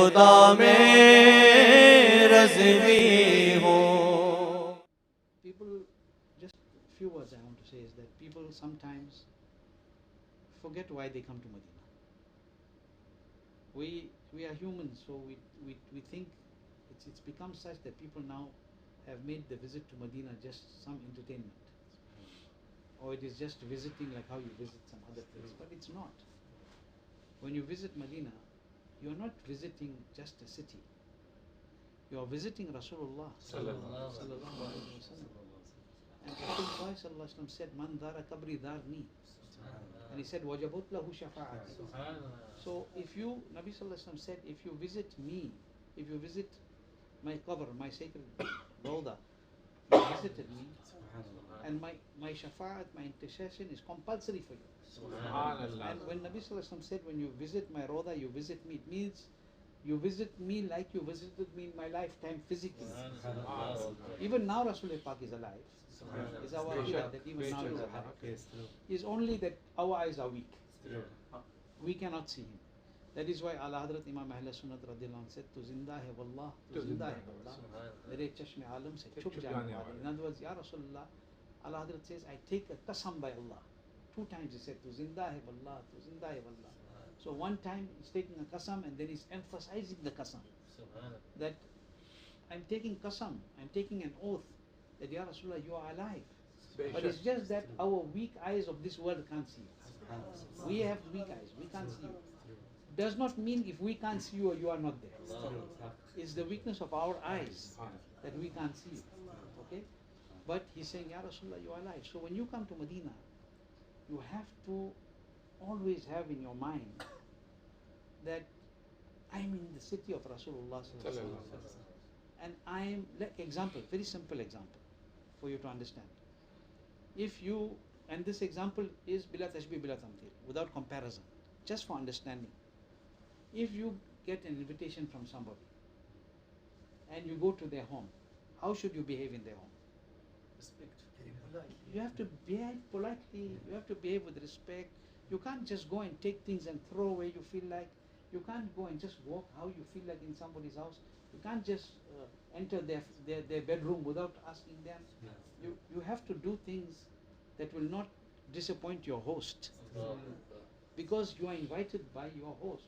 खुदा में रज़वी हो. People, just a few words I want to say is that people sometimes forget why they come to Medina. We are humans, so we think it's become such that people now have made the visit to Medina just some entertainment, or it is just visiting like how you visit some other place, but it's not. When you visit Medina, you are not visiting just a city. You are visiting Rasulullah sallallahu alaihi wasallam. And Rasulullah sallallahu alaihi wasallam said, "Man dara kabri darni," and he said, "Wajabut lahu shafa'at." So if you, Nabi sallallahu alaihi wasallam said, if you visit me, if you visit my qabr, my sacred Rawda, you visited me, and my shafa'at, my intercession is compulsory for you. And when Nabi sallallahu alaihi wasallam said, when you visit my Rawda, you visit me, it means you visit me like you visited me in my lifetime physically. Even now Rasulullah Pak is alive. Is our idea that even now is alive. It's only that our eyes are weak. We cannot see him. That is why Ala Hazrat Imam Ahl Sunnat radiyallahu anhu said, "Tu zinda hai wallah, tu zinda hai wallah, mere chashme alam se chup jaane wale." In other words, Ya Rasulullah, Ala Hazrat says, I take a qasam by Allah. 2 times he said, "Tu zinda hai wallah, tu zinda hai wallah." So one time he's taking a qasam and then he's emphasizing the qasam. That I'm taking qasam, I'm taking an oath that Ya Rasulullah, you are alive. But it's just that our weak eyes of this world can't see you. We have weak eyes, we can't see you. Does not mean if we can't see you, you are not there. It's the weakness of our eyes that we can't see you. Okay? But he's saying, Ya Rasulullah, you are alive. So when you come to Medina, you have to always have in your mind that I'm in the city of Rasulullah sallallahu alaihi wasallam. And I'm, example, very simple example for you to understand. If you, and this example is bila tashbih bila tamthil, without comparison, just for understanding. If you get an invitation from somebody and you go to their home, how should you behave in their home? Respect. You have to behave politely, you have to behave with respect. You can't just go and take things and throw away you feel like. You can't go and just walk how you feel like in somebody's house. You can't just enter their bedroom without asking them. You have to do things that will not disappoint your host, because you are invited by your host.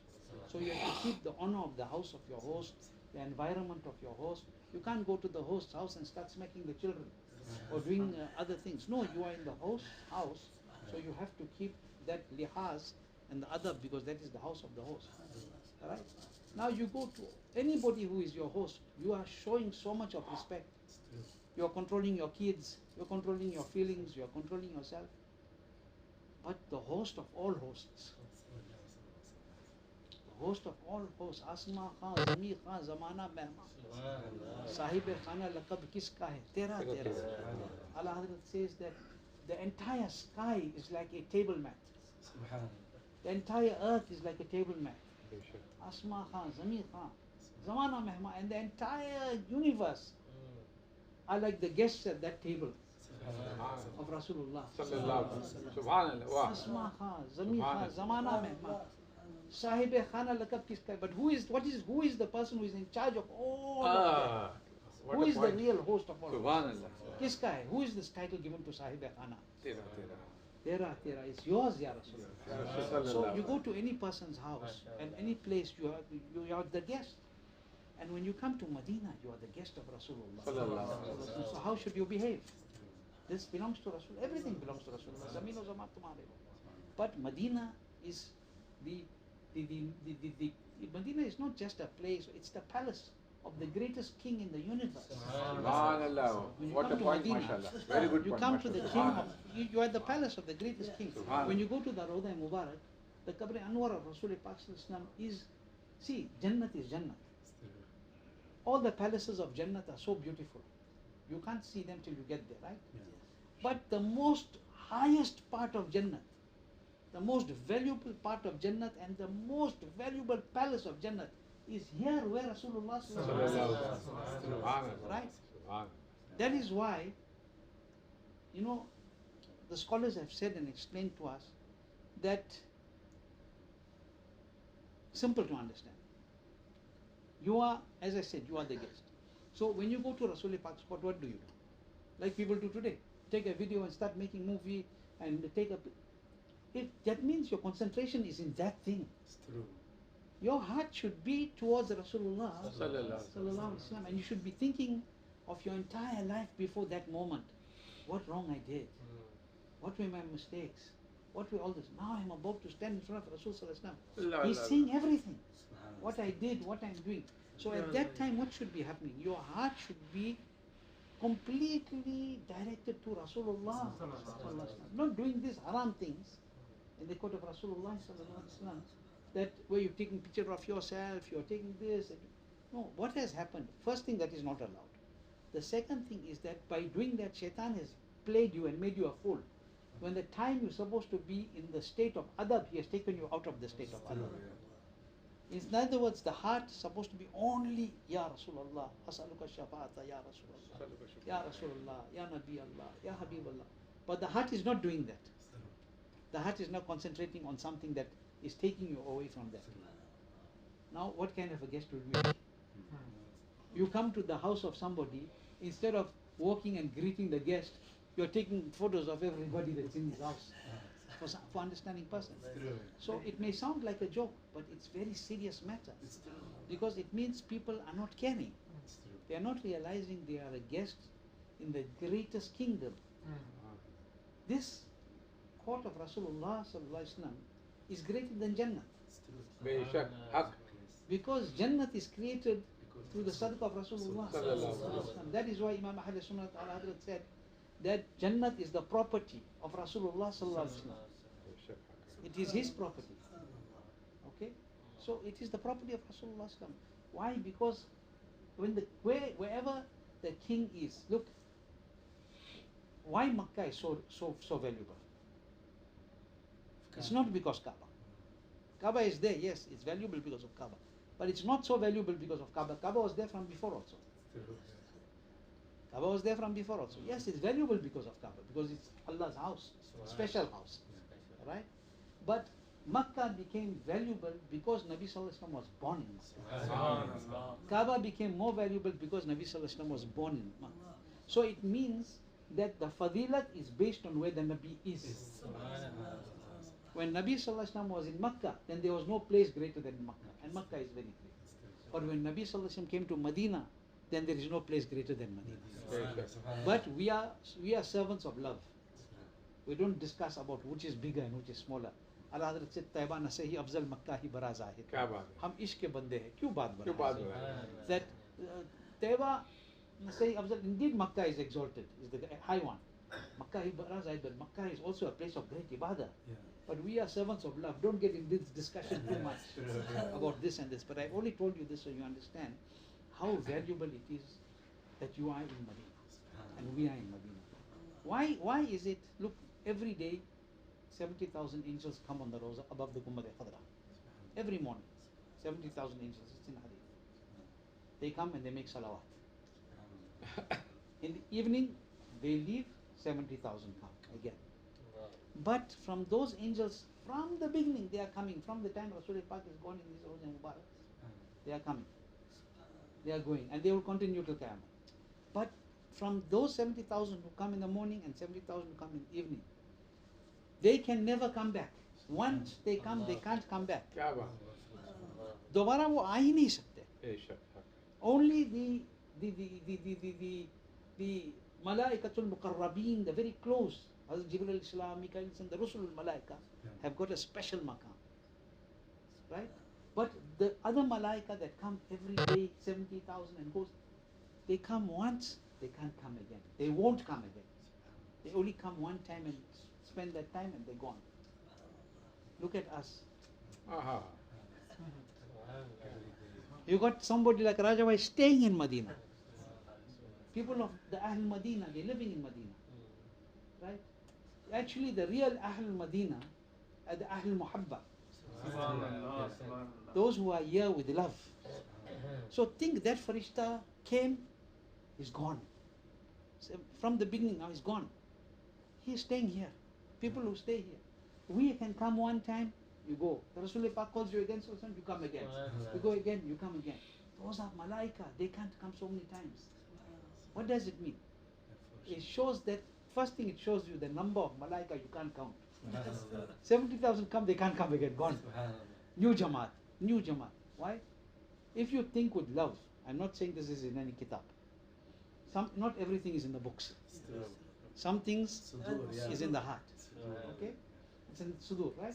So you have to keep the honor of the house of your host, the environment of your host. You can't go to the host's house and start smacking the children or doing other things. No, you are in the host's house, so you have to keep that lihaz and the adab, because that is the house of the host. Alright? Now you go to anybody who is your host, you are showing so much of respect. You are controlling your kids, you are controlling your feelings, you are controlling yourself. But the host of all hosts, the host of all hosts, Asma Khan, Zami Khan, Zamana Mehma, Sahib Khana Laqab Kiska hai? Tera Tera. Allah Hazrat says that the entire sky is like a table mat. The entire earth is like a table mat. Asma Khan, Zami Khan, Zamana Mehma, and the entire universe are like the guests at that table of Rasulullah. Asma Khan, Zami Khan, Zamana Mehma, Sahib Khana Laqab Kiska. But who is the person who is in charge of all of them? Who is the real host of all of them? Kiska hai? Who is this title given to Sahib Khana? Tera, it's yours, Ya Rasulullah. So you go to any person's house and any place, you are the guest. And when you come to Medina, you are the guest of Rasulullah. So how should you behave? This belongs to Rasulullah. Everything belongs to Rasulullah. Zameen o zaman tumhare ho. But Medina is Medina is not just a place, it's the palace of the greatest king in the universe. When you What a come to point, Medina, mashallah. Very good you point, come to the king mashallah. of, you are at the palace of the greatest king. When you go to the Rawda Mubarak, the Qabr Anwar of Rasulullah Pak is, see, Jannat is Jannat. All the palaces of Jannat are so beautiful. You can't see them till you get there, right? But the most highest part of Jannat, the most valuable part of Jannat and the most valuable palace of Jannat is here where Rasulullah right? That is why, you know, the scholars have said and explained to us that, simple to understand, You are, as I said, you are the guest. So when you go to Rasul Pak spot, what do? Like people do today. Take a video and start making movie and take a... that means your concentration is in that thing. It's true. Your heart should be towards Rasulullah Sallallahu Alaihi Wasallam, and you should be thinking of your entire life before that moment. What wrong I did? What were my mistakes? What were all this? Now I'm about to stand in front of Rasul Sallallahu Alaihi Wasallam. He's seeing everything. What I did, what I'm doing. So at that time, what should be happening? Your heart should be completely directed to Rasulullah Sallallahu Alaihi Wasallam. Not doing these haram things in the court of Rasulullah Sallallahu Alaihi Wasallam, that where you're taking picture of yourself, you're taking this. No, what has happened? First thing, that is not allowed. The second thing is that by doing that, Shaitan has played you and made you a fool. When the time you're supposed to be in the state of adab, he has taken you out of the state of adab. In other words, the heart is supposed to be only Ya Rasulullah, As'aluka Shafa'ata, Ya Rasulullah, Ya Rasulullah, Ya Nabi Allah, Ya Habib Allah. But the heart is not doing that. The heart is not concentrating on something that is taking you away from that. Now, what kind of a guest will you be? You come to the house of somebody, instead of walking and greeting the guest, you're taking photos of everybody that's in his house for understanding persons. So it may sound like a joke, but it's very serious matter, because it means people are not caring. They are not realizing they are a guest in the greatest kingdom. This court of Rasulullah Sallallahu Alaihi Wasallam is greater than Jannah, because Jannah is created through the sadaqah of Rasulullah Sallallahu Alaihi Wasallam. That is why Imam Ahl Sunnah Hazrat said that Jannah is the property of Rasulullah Sallallahu Alaihi Wasallam. It is his property. Okay? So it is the property of Rasulullah Sallallahu Alaihi Wasallam. Why? Because wherever the king is, look, why Makkah is so valuable? It's not because Kaaba. Kaaba is there, yes, it's valuable because of Kaaba. But it's not so valuable because of Kaaba. Kaaba was there from before also. Kaaba was there from before also. Yes, it's valuable because of Kaaba, because it's Allah's house, special house. Right? But Makkah became valuable because Nabi Sallallahu Alaihi Wasallam was born in Makkah. Kaaba became more valuable because Nabi Sallallahu Alaihi Wasallam was born in Makkah. So it means that the fadilat is based on where the Nabi is. When Nabi Sallallahu Alaihi Wasallam was in Makkah, then there was no place greater than Makkah, and Makkah is very great. But when Nabi Sallallahu Alaihi Wasallam came to Medina, then there is no place greater than Medina. But we are servants of love. We don't discuss about which is bigger and which is smaller. Allah Hazrat said, Taiba na sahi afzal Makkah hi bara zahid. Hum ishq ke bande hai, kyun baat bana? That Taiba na sahi afzal, indeed Makkah is exalted, is the high one. Makkah hi bara zahid, but Makkah is also a place of great ibadah. But we are servants of love. Don't get in this discussion too much about this and this. But I only told you this so you understand how valuable it is that you are in Madinah and we are in Madinah. Why is it? Look, every day 70,000 angels come on the rosa above the Gumbad Khadra. Every morning, 70,000 angels. It's in Hadith. They come and they make salawat. In the evening, they leave. 70,000 come again. But from those angels, from the beginning, they are coming. From the time Rasul Pak is gone in his Rosa Mubarak, they are coming. They are going, and they will continue till Qiyamah. But from those 70,000 who come in the morning and 70,000 who come in the evening, they can never come back. Once they come, they can't come back. Dobara wo aa hi nahi sakte. Only the Malaikatul Muqarrabeen, the very close, Hazrat Jibreel Islam, Mikael, and the Rusul Malaika have got a special maqam. Right? But the other Malaika that come every day, 70,000 and goes, they come once, they can't come again. They won't come again. They only come one time and spend that time and they're gone. Look at us. You got somebody like Rajawai staying in Medina. People of the Al-Madinah, they're living in Medina. Right? Actually, the real Al-Madinah are the Al-Muhabba. Those who are here with love. So think that Farishta came, he's gone. So from the beginning, now he's gone. He's staying here. People who stay here. We can come one time, you go. The Rasulullah Pak calls you again, so you come again. You go again, you come again. Those are malaika. They can't come so many times. What does it mean? It shows that, first thing it shows you the number of malaika you can't count. 70,000 come, they can't come again, gone. New Jamaat, new Jamaat. Why? If you think with love, I'm not saying this is in any kitab. Not everything is in the books. Some things is in the heart. Okay? It's in Sudur, right?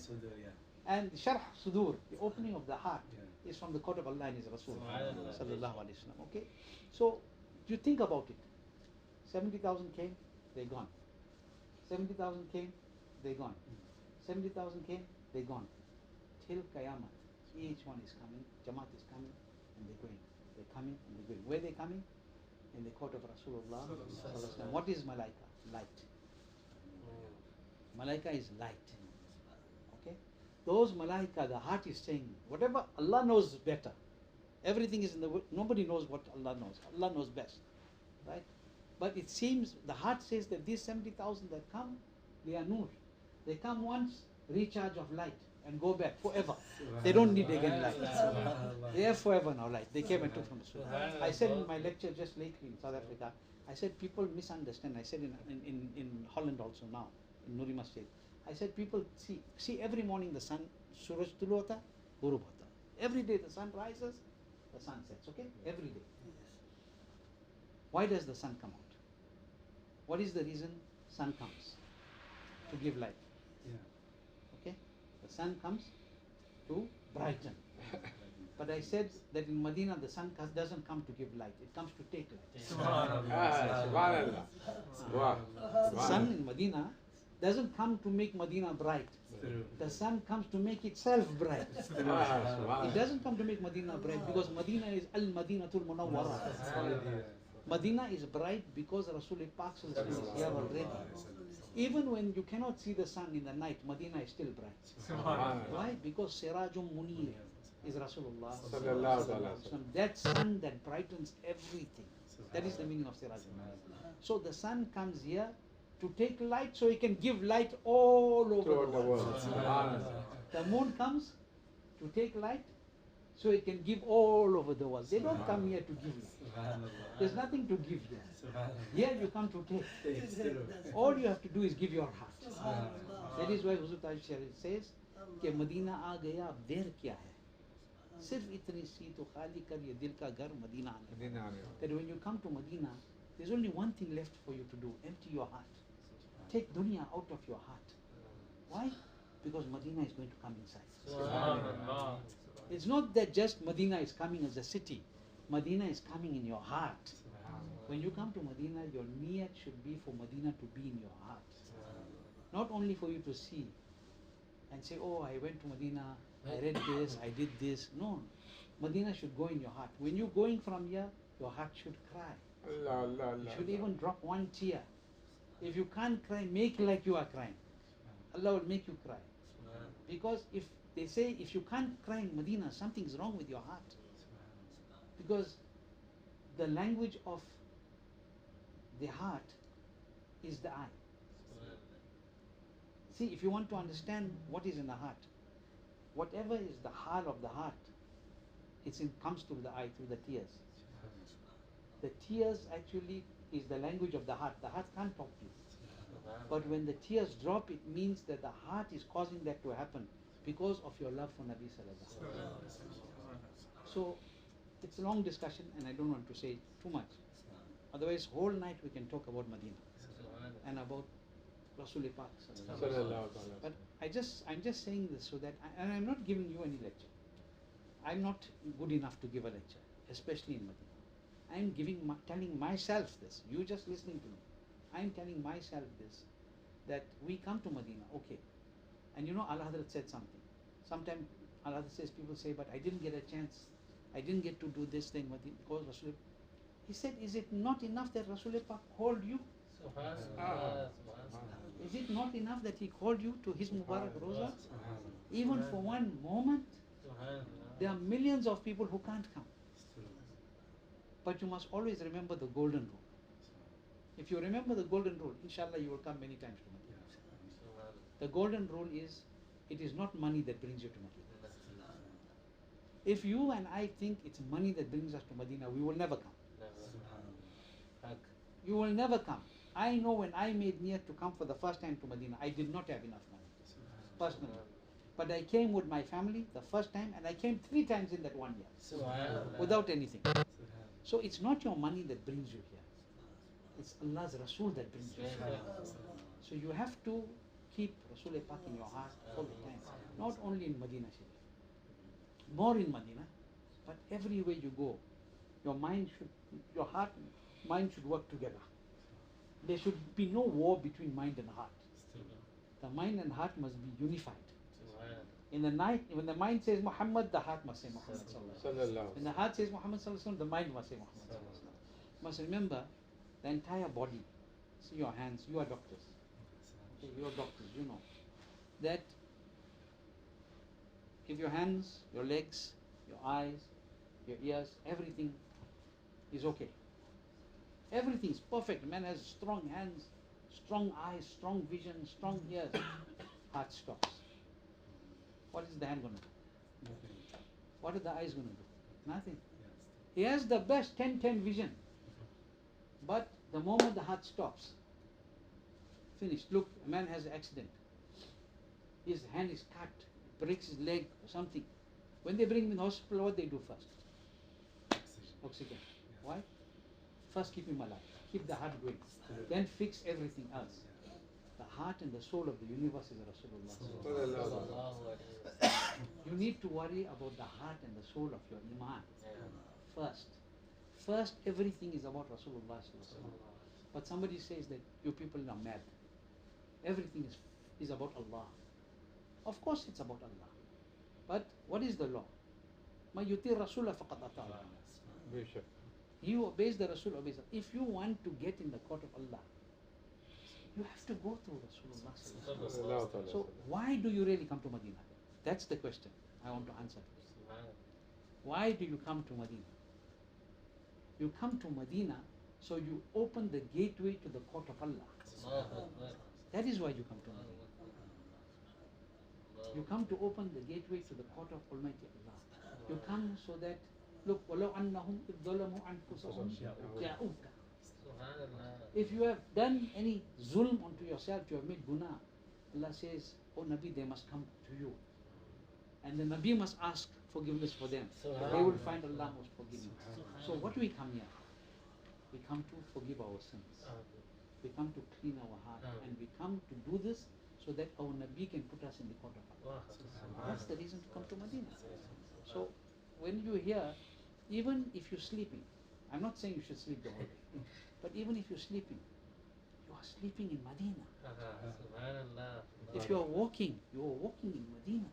And Sharh Sudur, the opening of the heart, is from the court of Allah and His Rasul. Sallallahu Alaihi Wasallam. Okay? So, you think about it. 70,000 came, they're gone. 70,000 came, they're gone. 70,000 came, they're gone. Till Qiyamah, each one is coming, Jamaat is coming, and they're going. They're coming and they're going. Where are they coming? In the court of Rasulullah. What is Malaika? Light. Malaika is light. Okay? Those Malaika, the heart is saying, whatever Allah knows better. Everything is in the way. Nobody knows what Allah knows. Allah knows best. Right? But it seems, the heart says that these 70,000 that come, they are nur. They come once, recharge of light, and go back forever. They don't need again light. They are forever now light. They came and took from the surah. I said in my lecture just lately in South Africa, I said people misunderstand. I said in Holland also now, in Noori Masjid. I said people see every morning the sun, Suraj Tulu hota, Ghurub hota. Every day the sun rises, the sun sets, okay? Every day. Why does the sun come out? What is the reason sun comes? To give light. Okay? The sun comes to brighten. But I said that in Medina the sun doesn't come to give light, it comes to take light. The sun in Medina doesn't come to make Medina bright. The sun comes to make itself bright. It doesn't come to make Medina bright because Medina is Al-Munawwarah. Medina is bright because Rasul Pak is here already. Even when you cannot see the sun in the night, Medina is still bright. Why? Because Sirajum Munir is Rasulullah. That sun that brightens everything. That is the meaning of Sirajum Munir. So the sun comes here to take light so it can give light all over the world. The moon comes to take light so it can give all over the world. They don't come here to give light. There's nothing to give here. Here you come to take. All you have to do is give your heart. That is why Huzur Taj Sharif says कि Medina आ गया अब देर क्या है सिर्फ इतनी सी तो खाली कर ये दिल का घर मदीना आने. That when you come to Medina, there's only one thing left for you to do: empty your heart. Take dunya out of your heart. Why? Because Medina is going to come inside. It's not that just Medina is coming as a city. Medina is coming in your heart. When you come to Medina, your niyat should be for Medina to be in your heart. Not only for you to see and say, oh, I went to Medina, I read this, I did this. No. Medina should go in your heart. When you're going from here, your heart should cry. You should even drop one tear. If you can't cry, make like you are crying. Allah will make you cry. Because if they say if you can't cry in Medina, something's wrong with your heart. Because the language of the heart is the eye. See, if you want to understand what is in the heart, whatever is the hal of the heart, comes through the eye, through the tears. The tears actually is the language of the heart. The heart can't talk to you. But when the tears drop, it means that the heart is causing that to happen because of your love for Nabi Sallallahu Alaihi Wasallam. So, it's a long discussion and I don't want to say too much. Otherwise, whole night we can talk about Medina and about Rasul Pak. But I'm just saying this so that, and I'm not giving you any lecture. I'm not good enough to give a lecture, especially in Medina. I'm telling myself this. You just listening to me. I'm telling myself this, that we come to Medina, okay. And you know, Allah Hazrat said something. Sometimes Allah Hazrat says, people say, but I didn't get a chance. I didn't get to do this thing because Rasul. He said, is it not enough that Rasul Pak called you? Is it not enough that he called you to his Mubarak Roza? Even for one moment, there are millions of people who can't come. But you must always remember the golden rule. If you remember the golden rule, inshallah you will come many times to Medina. The golden rule is, it is not money that brings you to Medina. If you and I think it's money that brings us to Medina, we will never come. You will never come. I know when I made niyat to come for the first time to Medina, I did not have enough money, personally. But I came with my family the first time, and I came 3 times in that 1 year, without anything. So it's not your money that brings you here. It's Allah's Rasul that brings you here. So you have to keep Rasul Pak in your heart all the time. Not only in Medina Sharif, more in Medina, but everywhere you go, your heart, mind should work together. There should be no war between mind and heart. The mind and heart must be unified. In the night, when the mind says Muhammad, the heart must say Muhammad sallallahu alaihi wasallam. When the heart says Muhammad sallallahu alaihi wasallam, the mind must say Muhammad sallallahu alaihi wasallam. Must remember, the entire body. See your hands. You are doctors. Okay, you are doctors. You know that if your hands, your legs, your eyes, your ears, everything is okay. Everything is perfect. Man has strong hands, strong eyes, strong vision, strong ears. Heart stops. What is the hand going to do? What are the eyes going to do? Nothing. He has the best 10-10 vision. But the moment the heart stops, finished. Look, a man has an accident. His hand is cut, breaks his leg or something. When they bring him in the hospital, what they do first? Oxygen. Why? First keep him alive. Keep the heart going. Then fix everything else. The heart and the soul of the universe is Rasulullah. You need to worry about the heart and the soul of your iman first. First, everything is about Rasulullah. But somebody says that you people are mad. Everything is about Allah. Of course it's about Allah. But what is the law? Ma yuti Rasulah faqad ata Allah. He who obeys the Rasul obeys Allah. If you want to get in the court of Allah, you have to go through Rasulullah. So why do you really come to Medina? That's the question I want to answer. Why do you come to Medina? You come to Medina so you open the gateway to the court of Allah. That is why you come to Medina. You come to open the gateway to the court of Almighty Allah. You come so that, look, وَلَوْ أَنَّهُمْ إِذْ ظَلَمُوا أَنفُسَهُمْ جَاءُوكَ. If you have done any zulm onto yourself, you have made guna, Allah says, oh Nabi, they must come to you. And the Nabi must ask forgiveness for them. They will find Allah most forgiving. So what do we come here? We come to forgive our sins. We come to clean our heart. And we come to do this so that our Nabi can put us in the court of Allah. That's the reason to come to Medina. So when you hear, even if you're sleeping, I'm not saying you should sleep the whole day, but even if you're sleeping, you are sleeping in Medina. If you are walking, you are walking in Medina.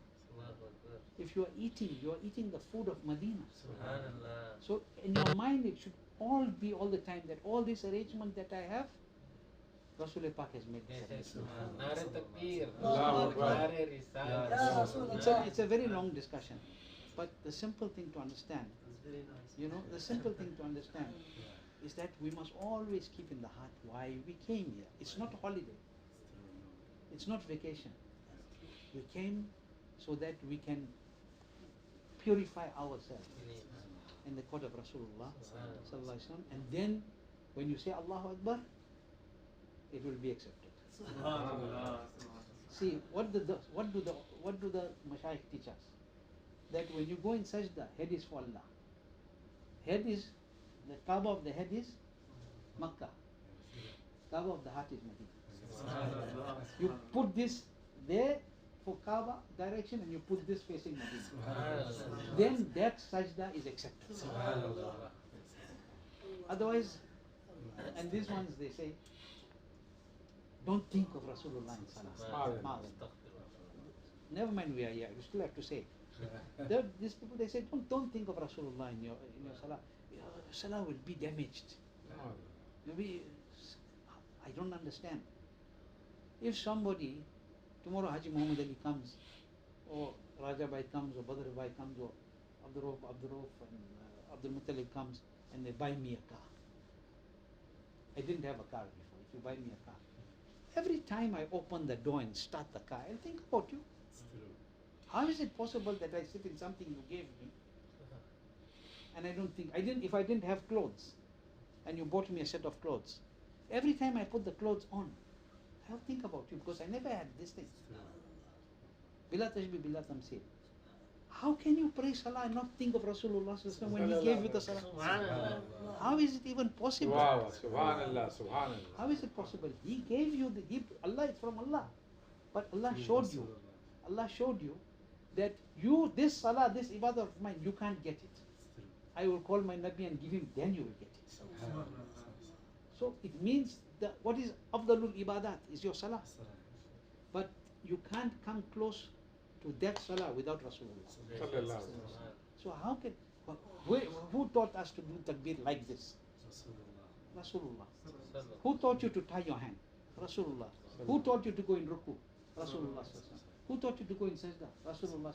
If you are eating the food of Medina. So in your mind it should all be all the time that all this arrangement that I have, Rasul Pak has made this. It's a very long discussion. But the simple thing to understand, the simple thing to understand is that we must always keep in the heart why we came here. It's not holiday. It's not vacation. We came so that we can purify ourselves in the court of Rasulullah sallallahu alaihi wasallam, and then when you say Allahu Akbar, it will be accepted. See, what do the mashayikh teach us? That when you go in sajda, head is for Allah. Head is, the Kaaba of the head is Makkah. Kaaba of the heart is Medina. You put this there for Kaaba direction and you put this facing Medina. Then that sajda is accepted. Otherwise, and these ones they say, don't think of Rasulullah in Salah. Never mind we are here, you still have to say. These people they say, don't think of Rasulullah in your Salah. Your Salah will be damaged. Maybe I don't understand. If somebody, tomorrow Haji Muhammad Ali comes, or Raja Bhai comes, or Badr Bhai comes, or Abdul Rauf and Abdul Muttalib comes, and they buy me a car. I didn't have a car before. If you buy me a car, every time I open the door and start the car, I'll think about you. How is it possible that I sit in something you gave me and I don't think, if I didn't have clothes, and you bought me a set of clothes, every time I put the clothes on, I'll think about you, because I never had this thing. Bila tashbih, bila tamsil. How can you pray salah and not think of Rasulullah when he gave you the salah? How is it even possible? Wow, subhanallah, subhanallah. How is it possible? He gave you Allah is from Allah. But Allah showed you that this salah, this ibadah of mine, you can't get it. I will call my Nabi and give him, then you will get it. So it means that what is afdalul ibadat is your salah. But you can't come close to that salah without Rasulullah. So how can, who taught us to do takbir like this? Rasulullah. Who taught you to tie your hand? Rasulullah. Who taught you to go in ruku? Rasulullah. Who taught you to go in sajda? Rasulullah.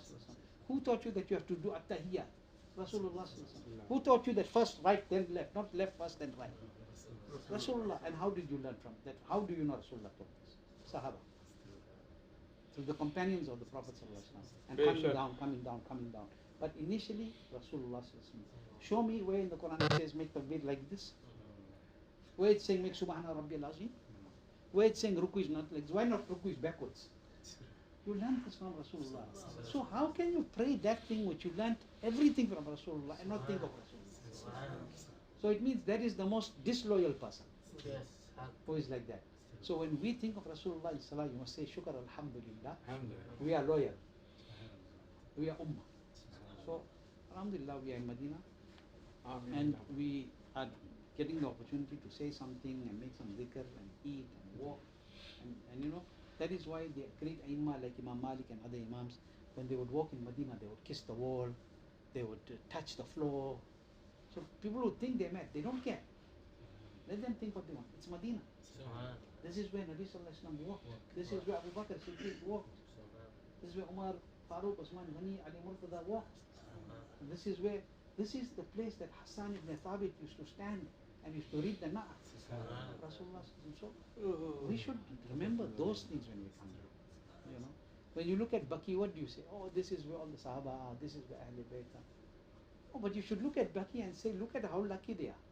Who taught you that you have to do at-tahiyyat? Rasulullah. Who taught you that first right then left, not left first then right? Rasulullah. And how did you learn from that? How do you know Rasulullah taught this? Sahaba. Through the companions of the Prophet and coming down. But initially, Rasulullah. Show me where in the Quran it says make takbir like this. Where it's saying make Subhana Rabbiyal Azim. Where it's saying ruku is not like this. Why not ruku is backwards? You learned this from Rasulullah. So how can you pray that thing which you learned everything from Rasulullah and not think of Rasulullah? So it means that is the most disloyal person who is like that. So when we think of Rasulullah in Salah, you must say Shukr Alhamdulillah. We are loyal. We are Ummah. So Alhamdulillah, we are in Madinah. And we are getting the opportunity to say something and make some dhikr and eat and walk. And you know, that is why the great Aimma like Imam Malik and other Imams, when they would walk in Madinah, they would kiss the wall, they would touch the floor. So people would think they're mad, they don't care. Let them think what they want. It's Madinah. This is where Nabi Sallallahu Alaihi Wasallam walked. This is where Abu Bakr Siddiq walked. This is where Umar, Farooq, Usman, Ghani, Ali Murtada walked. And this is the place that Hassan ibn Thabit used to stand and used to read the Na'at. Rasulullah. So we should remember those things when we come here. You know, when you look at Baqi, what do you say? Oh, this is where all the Sahaba are. This is where Ahlul Bayt are. Oh, but you should look at Baqi and say, look at how lucky they are.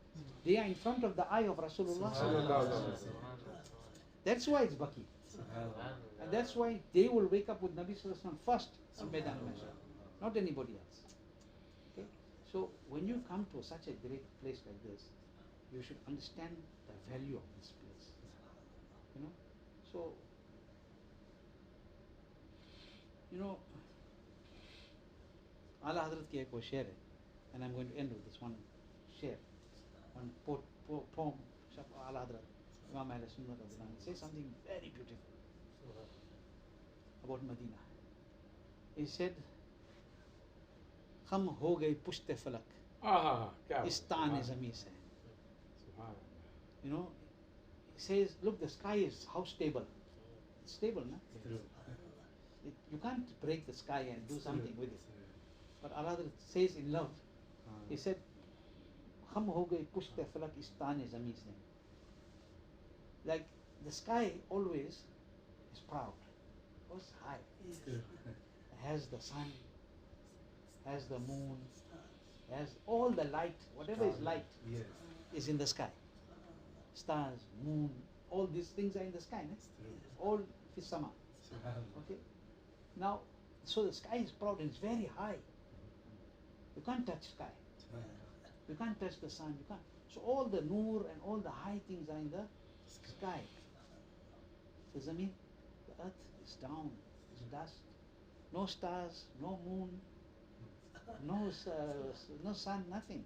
They are in front of the eye of Rasulullah. That's why it's Baqi. And that's why they will wake up with Nabi Sallallahu Alaihi Wasallam first on Maidan al-Mahshar, not anybody else. Okay? So when you come to such a great place like this, you should understand the value of this place. You know? So, you know, Ala Hazrat ki ek wo sher hai, and I'm going to end with this one sher, one poem, Ala Hazrat, Imam Ahl Sunnah Radhiyallahu anhu, says something very beautiful about Madinah. He said, "Kham ho gayi pushte falak, is taan zami se." You know, he says, look, the sky is how stable. It's stable, no? You can't break the sky and do something with it. But Allah says in love, He said, "Kham ho gayi pushte falak, is taan zami se." Like the sky always is proud. Goes high. It has the sun, has the moon, has all the light, whatever is light is in the sky. Stars, moon, all these things are in the sky. No? All fi sama. Okay. Now, so the sky is proud and it's very high. You can't touch sky. You can't touch the sun. You can't. So all the noor and all the high things are in the sky. So Zameen, the earth is down, it's dust. No stars, no moon, no sun, nothing.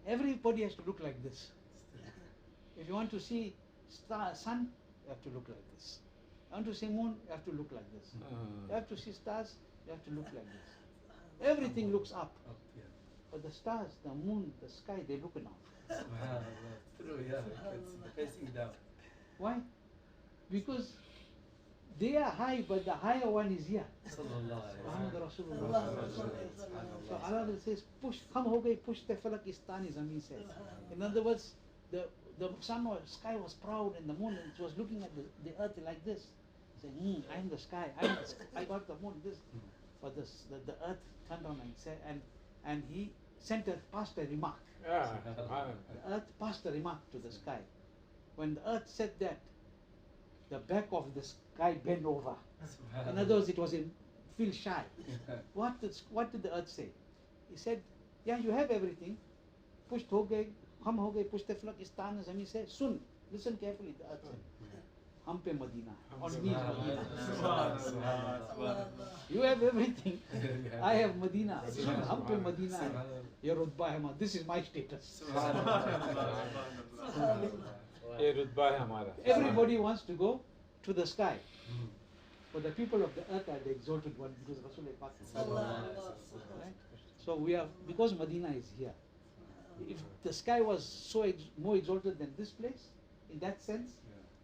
Everybody has to look like this. If you want to see sun, you have to look like this. You want to see moon, you have to look like this. You have to see stars, you have to look like this. Everything looks up. But the stars, the moon, the sky, they look down. True, yeah. It's facing down. Why? Because they are high, but the higher one is here. Muhammad Rasulullah. So Allah says, push, kham ho gayi, push te falak istani zameen se. In other words, the sun or sky was proud and the moon was looking at the earth like this. Saying, I'm the sky, I got the moon, this. But the earth turned on and said, and he passed a remark. Yeah, subhanallah. The earth passed a remark to the sky. When the earth said that, the back of the sky bent over. In other words, it was feel shy. What did the earth say? He said, yeah, you have everything. Pushed ho gaye, hum ho gaye, pushte flak istan zami se sun. Listen carefully, the earth said. Hum pe Madina. On me is Madina. You have everything. I have Madina. Hum pe Madina. Your rutba hai. This is my status. ये रुतबा है हमारा. Everybody wants to go to the sky. But the people of the earth are the exalted one because Rasulullah is right? So we are, because Madina is here. If the sky was so more exalted than this place, in that sense,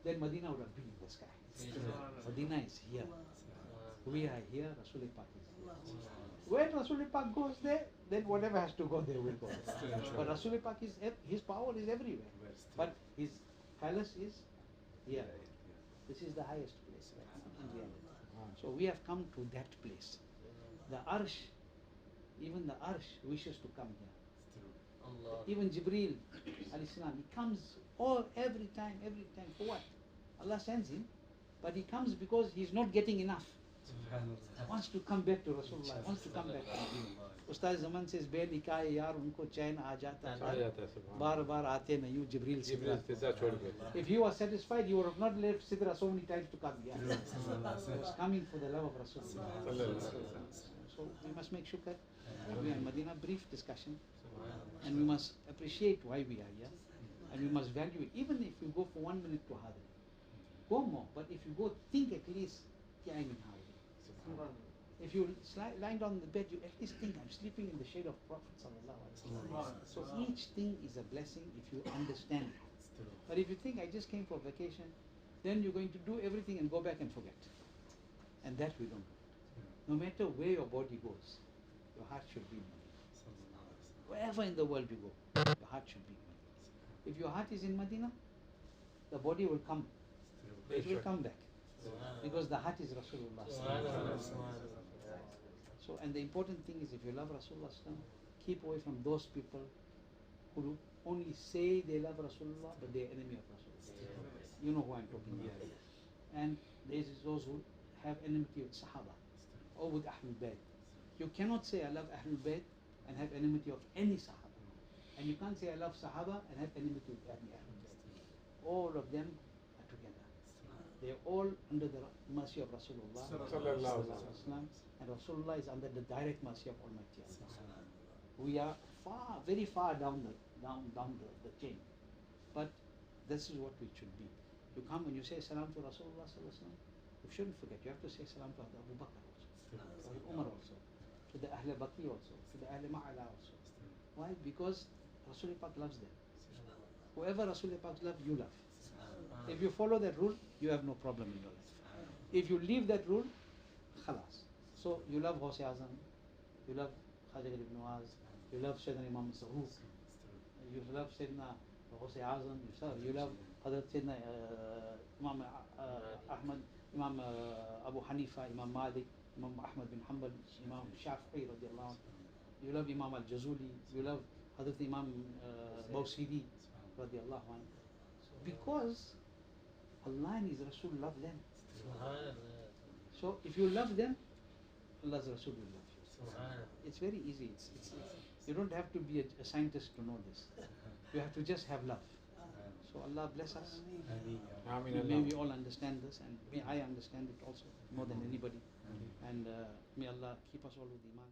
then Madina would have been in the sky. Madina is here. We are here, Rasulullah is here. When Rasulullah goes there, then whatever has to go there will go. But Rasulullah is, his power is everywhere. But his palace is here. This is the highest place in reality. So we have come to that place. The Arsh, even the Arsh wishes to come here. Even Jibreel, alayhi salam, he comes every time. For what? Allah sends him, but he comes because he's not getting enough. Wants to come back to Rasulullah, wants to come back to Medina. Ustaz Zaman says, Be nikah yaar unko chain aa jata hai. Baar baar aate nahi Jibreel Jibreel fizza chhod gaye. If he was satisfied, he would have not left Sidra so many times to come here. He was coming for the love of Rasulullah. So we must make shukr. We are in Medina, brief discussion. And we must appreciate why we are here. And we must value it. Even if you go for 1 minute to Hadri, go more. But if you go, think at least, kya I'm in Hadri. If you lying down in the bed, you at least think, I'm sleeping in the shade of Prophet Sallallahu Alaihi Wasallam. So each thing is a blessing if you understand it. But if you think, I just came for vacation, then you're going to do everything and go back and forget. And that we don't do. No matter where your body goes, your heart should be in Medina. Wherever in the world you go, your heart should be in Medina. If your heart is in Medina, the body will come. It will come back. Because the heart is Rasulullah. So, and the important thing is, if you love Rasulullah, keep away from those people who only say they love Rasulullah, but they're enemy of Rasulullah. You know who I'm talking about. And there is those who have enmity with Sahaba or with Ahlul Bayt. You cannot say I love Ahlul Bayt and have enmity of any Sahaba. And you can't say I love Sahaba and have enmity with any Ahlul Bayt. All of them are together. They are all under the mercy of Rasulullah. And Rasulullah is under the direct mercy of Almighty Allah. We are very far down the chain. But this is what we should be. You come and you say salam to Rasulullah, you shouldn't forget. You have to say salam to Abu Bakr also, to Umar also, to the Ahl Baqi also, to the Ahl Ma'ala also. Why? Because Rasulullah loves them. Whoever Rasulullah loves, you love. If you follow that rule, you have no problem in your life. If you leave that rule, khalas. So you love Ghaus Azam, you love Khaja Gharib Nawaz, you love Sayyidina Imam Zahuq, you love Sayyidina Ghaus Azam, you love Hazrat Sayyidina Imam Ahmad, Imam Abu Hanifa, Imam Malik, Imam Ahmad bin Hanbal, Imam Shafi'i radiallahu anhu. You love Imam Al-Jazuli, you love Hazrat Imam Bawsiri radiallahu anhu. Because Allah and His Rasul love them. So if you love them, Allah's Rasul will love you. It's very easy. You don't have to be a scientist to know this. You have to just have love. So Allah bless us. May we all understand this, and may I understand it also more than anybody. And may Allah keep us all with Iman.